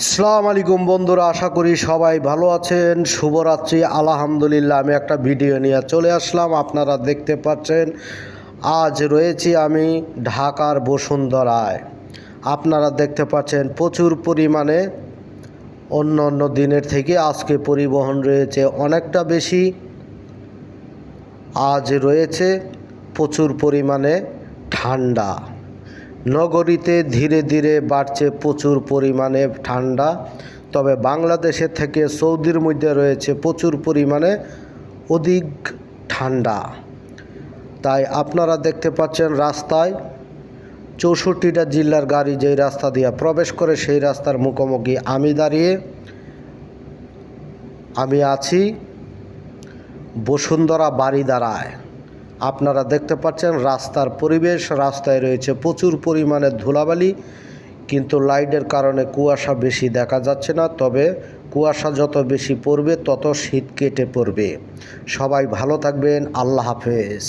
আসসালামু আলাইকুম বন্ধুরা, আশা করি সবাই ভালো আছেন। শুভরাত্রি। আলহামদুলিল্লাহ, আমি একটা ভিডিও নিয়ে চলে আসলাম। আপনারা দেখতে পাচ্ছেন আজ রয়েছি আমি ঢাকার বসুন্ধরায়। আপনারা দেখতে পাচ্ছেন প্রচুর পরিমাণে অন্য অন্য দিনের থেকে আজকে পরিবহন রয়েছে অনেকটা বেশি। আজ রয়েছে প্রচুর পরিমাণে ঠান্ডা। নগরীতে ধীরে ধীরে বাড়ছে প্রচুর পরিমাণে ঠান্ডা, তবে বাংলাদেশের থেকে সৌদির মধ্যে রয়েছে প্রচুর পরিমাণে অধিক ঠান্ডা। তাই আপনারা দেখতে পাচ্ছেন রাস্তায় 64টা জেলার গাড়ি যেই রাস্তা দিয়ে প্রবেশ করে সেই রাস্তার মুখোমুখি আমি আছি বসুন্ধরা বারিধারায়। আপনারা দেখতে পাচ্ছেন রাস্তার পরিবেশ। রাস্তায় রয়েছে প্রচুর পরিমাণে ধুলাবালি, কিন্তু লাইটের কারণে কুয়াশা বেশি দেখা যাচ্ছে না। তবে কুয়াশা যত বেশি পড়বে তত শীত কেটে পড়বে। সবাই ভালো থাকবেন। আল্লাহ হাফেজ।